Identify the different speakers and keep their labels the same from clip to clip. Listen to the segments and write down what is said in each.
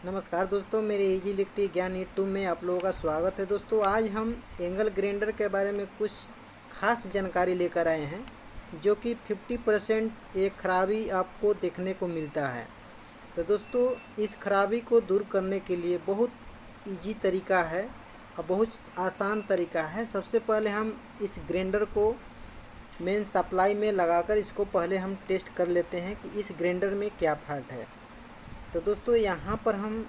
Speaker 1: नमस्कार दोस्तों, मेरे इजी इलेक्ट्रिक ज्ञान यूट्यूब में आप लोगों का स्वागत है। दोस्तों, आज हम एंगल ग्राइंडर के बारे में कुछ खास जानकारी लेकर आए हैं, जो कि 50% एक खराबी आपको देखने को मिलता है। तो दोस्तों, इस खराबी को दूर करने के लिए बहुत इजी तरीका है और बहुत आसान तरीका है। सबसे पहले हम इस ग्राइंडर को मेन सप्लाई में लगाकर इसको पहले हम टेस्ट कर लेते हैं कि इस ग्राइंडर में क्या फॉल्ट है। तो दोस्तों, यहाँ पर हम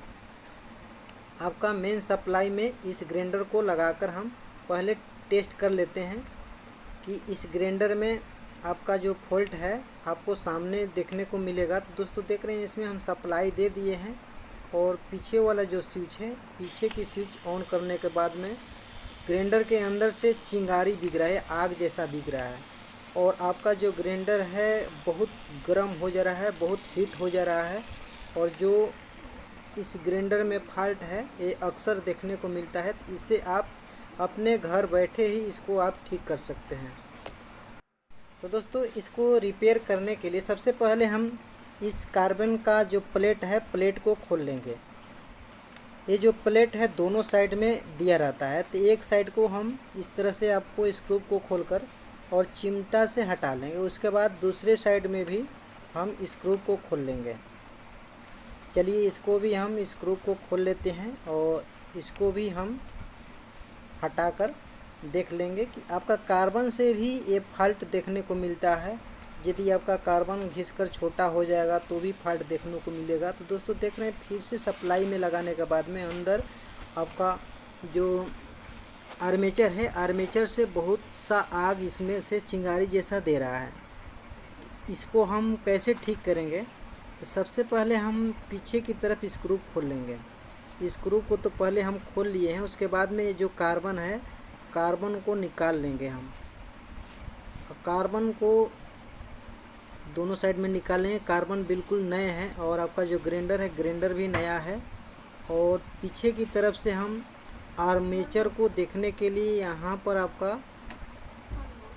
Speaker 1: आपका मेन सप्लाई में इस ग्राइंडर को लगाकर हम पहले टेस्ट कर लेते हैं कि इस ग्राइंडर में आपका जो फॉल्ट है आपको सामने देखने को मिलेगा। तो दोस्तों, देख रहे हैं इसमें हम सप्लाई दे दिए हैं और पीछे वाला जो स्विच है, पीछे की स्विच ऑन करने के बाद में ग्राइंडर के अंदर से चिंगारी बिग रहा है, आग जैसा बिग रहा है और आपका जो ग्राइंडर है बहुत गर्म हो जा रहा है, बहुत हीट हो जा रहा है। और जो इस ग्राइंडर में फॉल्ट है ये अक्सर देखने को मिलता है। तो इसे आप अपने घर बैठे ही इसको आप ठीक कर सकते हैं। तो दोस्तों, इसको रिपेयर करने के लिए सबसे पहले हम इस कार्बन का जो प्लेट है, प्लेट को खोल लेंगे। ये जो प्लेट है दोनों साइड में दिया रहता है, तो एक साइड को हम इस तरह से आपको स्क्रू को खोलकर और चिमटा से हटा लेंगे। उसके बाद दूसरे साइड में भी हम स्क्रू को खोल लेंगे। चलिए, इसको भी हम स्क्रू को खोल लेते हैं और इसको भी हम हटाकर देख लेंगे कि आपका कार्बन से भी ये फॉल्ट देखने को मिलता है। यदि आपका कार्बन घिसकर छोटा हो जाएगा तो भी फॉल्ट देखने को मिलेगा। तो दोस्तों, देख रहे हैं फिर से सप्लाई में लगाने के बाद में अंदर आपका जो आर्मेचर है, आर्मेचर से बहुत सा आग इसमें से चिंगारी जैसा दे रहा है। इसको हम कैसे ठीक करेंगे? तो सबसे पहले हम पीछे की तरफ स्क्रू खोल लेंगे। स्क्रू को तो पहले हम खोल लिए हैं, उसके बाद में ये जो कार्बन है, कार्बन को निकाल लेंगे हम। कार्बन को दोनों साइड में निकाल लेंगे। कार्बन बिल्कुल नए हैं और आपका जो ग्राइंडर है, ग्राइंडर भी नया है। और पीछे की तरफ से हम आर्मेचर को देखने के लिए यहाँ पर आपका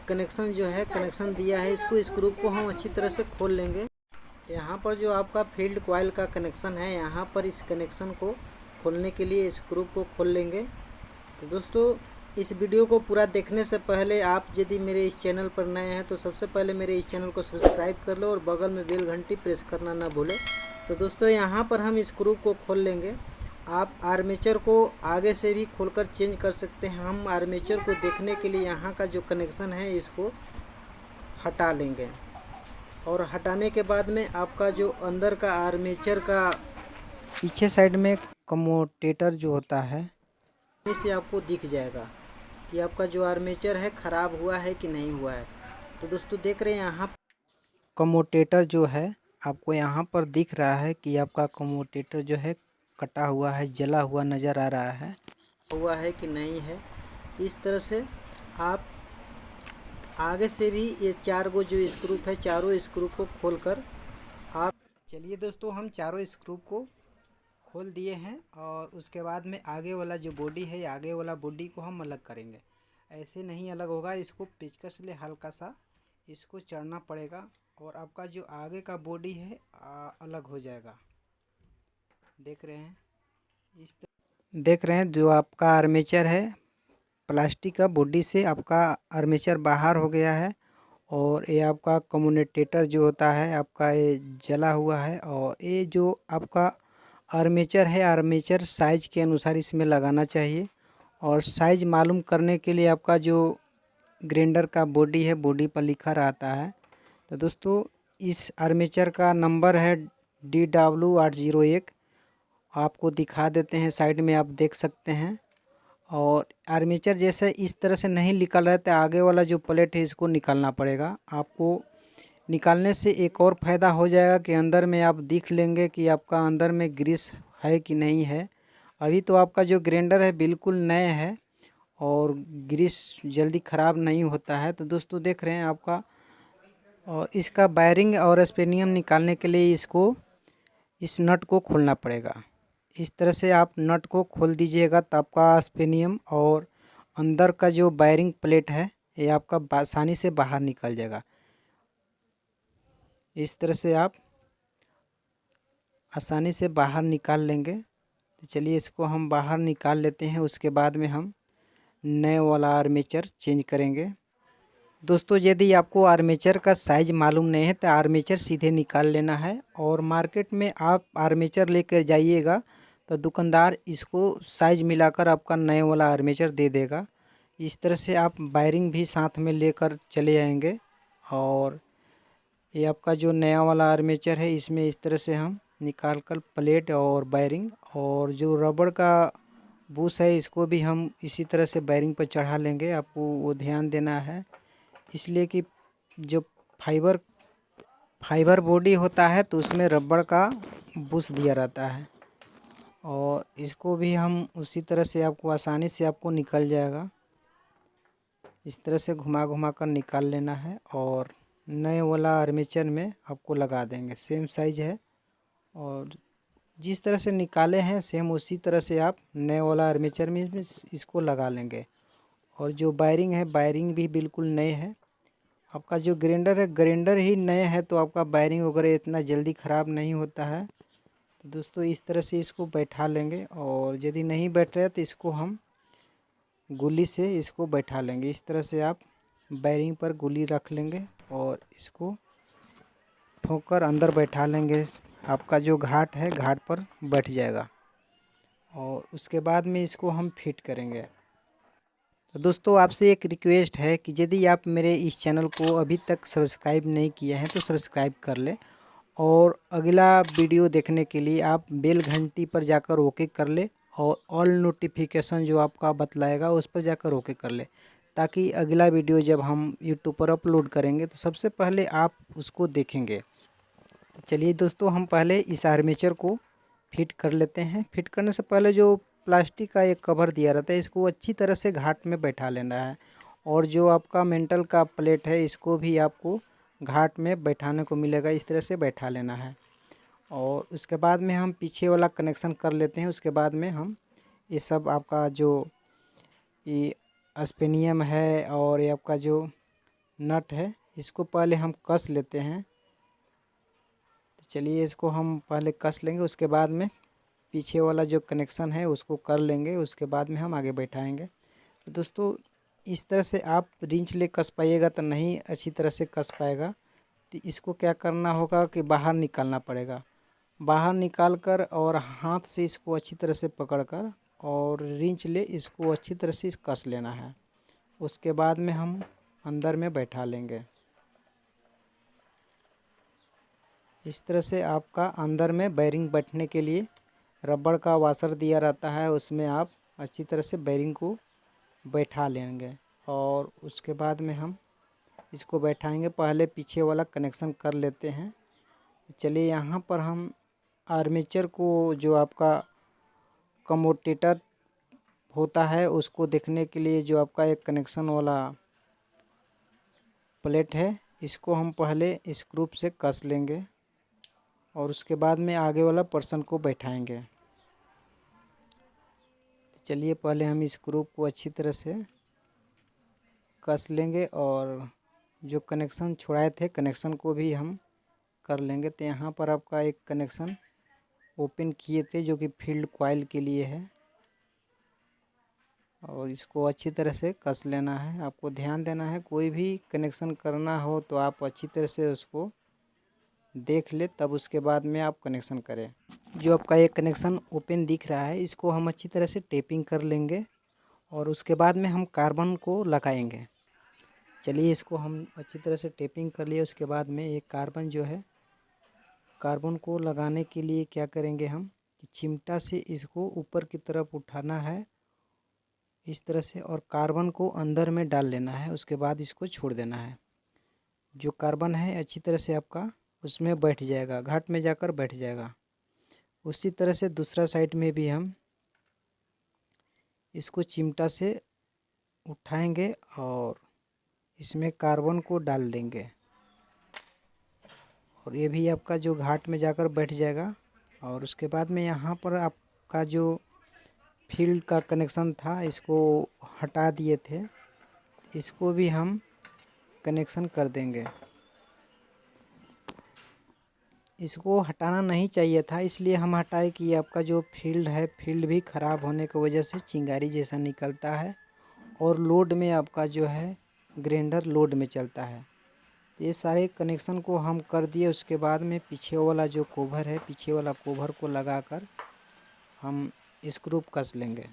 Speaker 1: कनेक्शन जो है, कनेक्शन दिया है। इसको स्क्रू को हम अच्छी तरह से खोल लेंगे। यहाँ पर जो आपका फील्ड कॉइल का कनेक्शन है, यहाँ पर इस कनेक्शन को खोलने के लिए स्क्रू को खोल लेंगे। तो दोस्तों, इस वीडियो को पूरा देखने से पहले आप यदि मेरे इस चैनल पर नए हैं तो सबसे पहले मेरे इस चैनल को सब्सक्राइब कर लो और बगल में बेल घंटी प्रेस करना ना भूलें। तो दोस्तों, यहाँ पर हम स्क्रू को खोल लेंगे। आप आर्मेचर को आगे से भी खोलकर चेंज कर सकते हैं। हम आर्मेचर को देखने के लिए यहाँ का जो कनेक्शन है इसको हटा लेंगे और हटाने के बाद में आपका जो अंदर का आर्मेचर का पीछे साइड में कम्यूटेटर जो होता है, इसे आपको दिख जाएगा कि आपका जो आर्मेचर है ख़राब हुआ है कि नहीं हुआ है। तो दोस्तों, देख रहे हैं यहाँ कम्यूटेटर जो है, आपको यहाँ पर दिख रहा है कि आपका कम्यूटेटर जो है कटा हुआ है, जला हुआ नज़र आ रहा है, हुआ है कि नहीं है। इस तरह से आप आगे से भी ये चार गो जो स्क्रू है, चारों स्क्रू को खोलकर आप चलिए दोस्तों, हम चारों स्क्रू को खोल दिए हैं और उसके बाद में आगे वाला जो बॉडी है, आगे वाला बॉडी को हम अलग करेंगे। ऐसे नहीं अलग होगा, इसको पेचकस ले हल्का सा इसको चढ़ना पड़ेगा और आपका जो आगे का बॉडी है अलग हो जाएगा। देख रहे हैं देख रहे हैं जो आपका आर्मेचर है, प्लास्टिक का बॉडी से आपका आर्मेचर बाहर हो गया है और ये आपका कम्यूटेटर जो होता है आपका ये जला हुआ है। और ये जो आपका आर्मेचर है, आर्मेचर साइज के अनुसार इसमें लगाना चाहिए। और साइज मालूम करने के लिए आपका जो ग्राइंडर का बॉडी है, बॉडी पर लिखा रहता है। तो दोस्तों, इस आर्मेचर का नंबर है DW801, आपको दिखा देते हैं, साइड में आप देख सकते हैं। और आर्मेचर जैसे इस तरह से नहीं निकल रहा है तो आगे वाला जो प्लेट है इसको निकालना पड़ेगा। आपको निकालने से एक और फ़ायदा हो जाएगा कि अंदर में आप देख लेंगे कि आपका अंदर में ग्रीस है कि नहीं है। अभी तो आपका जो ग्राइंडर है बिल्कुल नए है और ग्रीस जल्दी ख़राब नहीं होता है। तो दोस्तों, देख रहे हैं आपका, और इसका वायरिंग और स्पेनियम निकालने के लिए इसको इस नट को खोलना पड़ेगा। इस तरह से आप नट को खोल दीजिएगा तो आपका स्पेनियम और अंदर का जो वायरिंग प्लेट है ये आपका आसानी से बाहर निकल जाएगा। इस तरह से आप आसानी से बाहर निकाल लेंगे। तो चलिए इसको हम बाहर निकाल लेते हैं। उसके बाद में हम नए वाला आर्मेचर चेंज करेंगे। दोस्तों यदि आपको आर्मेचर का साइज़ मालूम नहीं है तो आर्मेचर सीधे निकाल लेना है, और मार्केट में आप आर्मेचर लेकर जाइएगा तो दुकानदार इसको साइज़ मिलाकर आपका नए वाला आर्मेचर दे देगा। इस तरह से आप वायरिंग भी साथ में लेकर चले आएंगे। और ये आपका जो नया वाला आर्मेचर है इसमें इस तरह से हम निकाल कर प्लेट और वायरिंग और जो रबड़ का बूश है इसको भी हम इसी तरह से वायरिंग पर चढ़ा लेंगे। आपको वो ध्यान देना है, इसलिए कि जो फाइबर बॉडी होता है तो उसमें रबड़ का बुश दिया रहता है, और इसको भी हम उसी तरह से आपको आसानी से आपको निकल जाएगा। इस तरह से घुमा घुमा कर निकाल लेना है और नए वाला आर्मेचर में आपको लगा देंगे। सेम साइज है और जिस तरह से निकाले हैं सेम उसी तरह से आप नए वाला आर्मेचर में इसको लगा लेंगे। और जो वायरिंग है वायरिंग भी बिल्कुल नए है। आपका जो ग्राइंडर है ग्राइंडर ही नए है तो आपका वायरिंग वगैरह इतना जल्दी ख़राब नहीं होता है। तो दोस्तों इस तरह से इसको बैठा लेंगे, और यदि नहीं बैठ रहे तो इसको हम गुल्ली से इसको बैठा लेंगे। इस तरह से आप वायरिंग पर गुल्ली रख लेंगे और इसको ठोकर अंदर बैठा लेंगे। आपका जो घाट है घाट पर बैठ जाएगा, और उसके बाद में इसको हम फिट करेंगे। तो दोस्तों आपसे एक रिक्वेस्ट है कि यदि आप मेरे इस चैनल को अभी तक सब्सक्राइब नहीं किया है तो सब्सक्राइब कर ले, और अगला वीडियो देखने के लिए आप बेल घंटी पर जाकर ओके कर ले, और ऑल नोटिफिकेशन जो आपका बतलाएगा उस पर जाकर ओके कर ले, ताकि अगला वीडियो जब हम यूट्यूब पर अपलोड करेंगे तो सबसे पहले आप उसको देखेंगे। तो चलिए दोस्तों हम पहले इस आर्मेचर को फिट कर लेते हैं। फिट करने से पहले जो प्लास्टिक का एक कवर दिया रहता है इसको अच्छी तरह से घाट में बैठा लेना है, और जो आपका मेंटल का प्लेट है इसको भी आपको घाट में बैठाने को मिलेगा। इस तरह से बैठा लेना है, और उसके बाद में हम पीछे वाला कनेक्शन कर लेते हैं। उसके बाद में हम ये सब आपका जो ये स्पेनियम है और ये आपका जो नट है इसको पहले हम कस लेते हैं। तो चलिए इसको हम पहले कस लेंगे, उसके बाद में पीछे वाला जो कनेक्शन है उसको कर लेंगे, उसके बाद में हम आगे बैठाएंगे। तो दोस्तों इस तरह से आप रिंच ले कस पाइएगा तो नहीं अच्छी तरह से कस पाएगा। तो इसको क्या करना होगा कि बाहर निकालना पड़ेगा। बाहर निकाल कर और हाथ से इसको अच्छी तरह से पकड़ कर और रिंच ले इसको अच्छी तरह से कस लेना है। उसके बाद में हम अंदर में बैठा लेंगे। इस तरह से आपका अंदर में बेरिंग बैठने के लिए रबड़ का वाशर दिया रहता है, उसमें आप अच्छी तरह से बेरिंग को बैठा लेंगे, और उसके बाद में हम इसको बैठाएंगे। पहले पीछे वाला कनेक्शन कर लेते हैं। चलिए यहाँ पर हम आर्मेचर को जो आपका कम्यूटेटर होता है उसको देखने के लिए जो आपका एक कनेक्शन वाला प्लेट है इसको हम पहले स्क्रू से कस लेंगे, और उसके बाद में आगे वाला पर्सन को बैठाएंगे। तो चलिए पहले हम इस स्क्रू को अच्छी तरह से कस लेंगे, और जो कनेक्शन छुड़ाए थे कनेक्शन को भी हम कर लेंगे। तो यहाँ पर आपका एक कनेक्शन ओपन किए थे जो कि फील्ड कॉइल के लिए है, और इसको अच्छी तरह से कस लेना है। आपको ध्यान देना है कोई भी कनेक्शन करना हो तो आप अच्छी तरह से उसको देख ले, तब उसके बाद में आप कनेक्शन करें। जो आपका एक कनेक्शन ओपन दिख रहा है इसको हम अच्छी तरह से टेपिंग कर लेंगे, और उसके बाद में हम कार्बन को लगाएंगे। चलिए इसको हम अच्छी तरह से टेपिंग कर लिए। उसके बाद में एक कार्बन जो है कार्बन को लगाने के लिए क्या करेंगे हम कि चिमटा से इसको ऊपर की तरफ उठाना है इस तरह से, और कार्बन को अंदर में डाल लेना है। उसके बाद इसको छोड़ देना है। जो कार्बन है अच्छी तरह से आपका उसमें बैठ जाएगा, घाट में जाकर बैठ जाएगा। उसी तरह से दूसरा साइड में भी हम इसको चिमटा से उठाएंगे और इसमें कार्बन को डाल देंगे, और ये भी आपका जो घाट में जाकर बैठ जाएगा। और उसके बाद में यहाँ पर आपका जो फील्ड का कनेक्शन था इसको हटा दिए थे, इसको भी हम कनेक्शन कर देंगे। इसको हटाना नहीं चाहिए था, इसलिए हम हटाए कि आपका जो फील्ड है, फील्ड भी ख़राब होने की वजह से चिंगारी जैसा निकलता है और लोड में आपका जो है ग्राइंडर लोड में चलता है। ये सारे कनेक्शन को हम कर दिए। उसके बाद में पीछे वाला जो कवर है, पीछे वाला कवर को लगाकर हम स्क्रू कस लेंगे।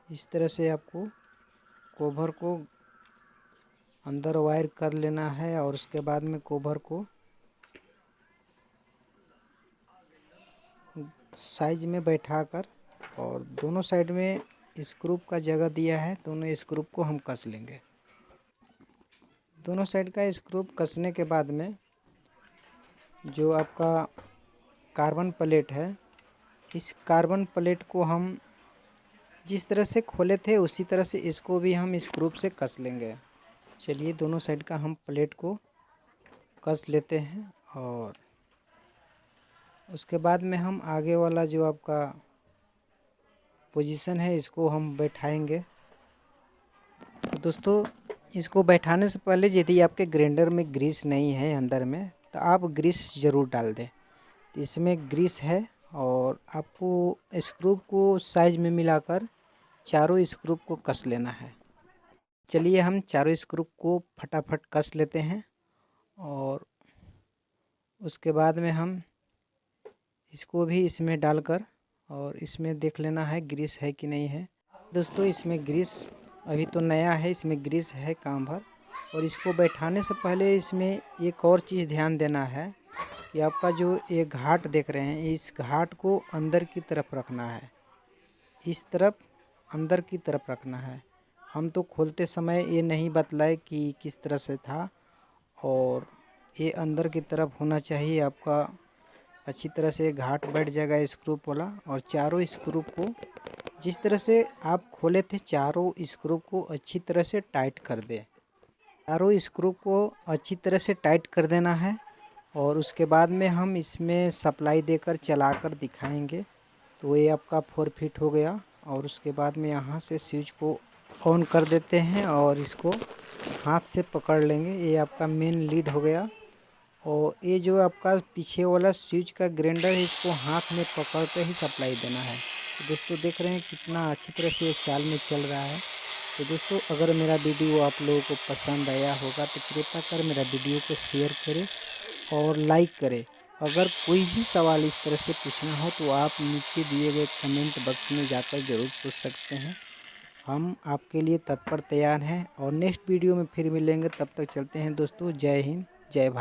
Speaker 1: इस तरह से आपको कवर को अंदर वायर कर लेना है और उसके बाद में कवर को साइज में बैठाकर और दोनों साइड में स्क्रू का जगह दिया है, दोनों स्क्रू को हम कस लेंगे। दोनों साइड का स्क्रू कसने के बाद में जो आपका कार्बन प्लेट है, इस कार्बन प्लेट को हम जिस तरह से खोले थे उसी तरह से इसको भी हम स्क्रू से कस लेंगे। चलिए दोनों साइड का हम प्लेट को कस लेते हैं और उसके बाद में हम आगे वाला जो आपका पोजीशन है इसको हम बैठाएंगे। तो दोस्तों, इसको बैठाने से पहले यदि आपके ग्राइंडर में ग्रीस नहीं है अंदर में, तो आप ग्रीस ज़रूर डाल दें। तो इसमें ग्रीस है और आपको स्क्रू को साइज में मिलाकर चारों स्क्रू को कस लेना है। चलिए हम चारों स्क्रू को फटाफट कस लेते हैं और उसके बाद में हम इसको भी इसमें डालकर और इसमें देख लेना है ग्रीस है कि नहीं है। दोस्तों, इसमें ग्रीस अभी तो नया है, इसमें ग्रीस है काम भर। और इसको बैठाने से पहले इसमें एक और चीज़ ध्यान देना है कि आपका जो ये घाट देख रहे हैं, इस घाट को अंदर की तरफ रखना है, इस तरफ अंदर की तरफ रखना है। हम तो खोलते समय ये नहीं बतलाए कि किस तरह से था, और ये अंदर की तरफ होना चाहिए आपका। अच्छी तरह से घाट बैठ जाएगा स्क्रू वाला। और चारों स्क्रू को जिस तरह से आप खोले थे, चारों स्क्रू को अच्छी तरह से टाइट कर दे। चारों स्क्रू को अच्छी तरह से टाइट कर देना है और उसके बाद में हम इसमें सप्लाई देकर चलाकर दिखाएंगे। तो ये आपका 4 फीट हो गया। और उसके बाद में यहाँ से स्विच को ऑन कर देते हैं और इसको हाथ से पकड़ लेंगे। ये आपका मेन लीड हो गया। और ये जो आपका पीछे वाला स्विच का ग्राइंडर है, इसको हाथ में पकड़ कर ही सप्लाई देना है। तो दोस्तों देख रहे हैं कितना अच्छी तरह से ये चाल में चल रहा है। तो दोस्तों, अगर मेरा वीडियो आप लोगों को पसंद आया होगा तो कृपया कर मेरा वीडियो को शेयर करें और लाइक करें। अगर कोई भी सवाल इस तरह से पूछना हो तो आप नीचे दिए गए कमेंट बॉक्स में जाकर ज़रूर पूछ सकते हैं। हम आपके लिए तत्पर तैयार हैं और नेक्स्ट वीडियो में फिर मिलेंगे। तब तक चलते हैं दोस्तों। जय हिंद, जय भारत।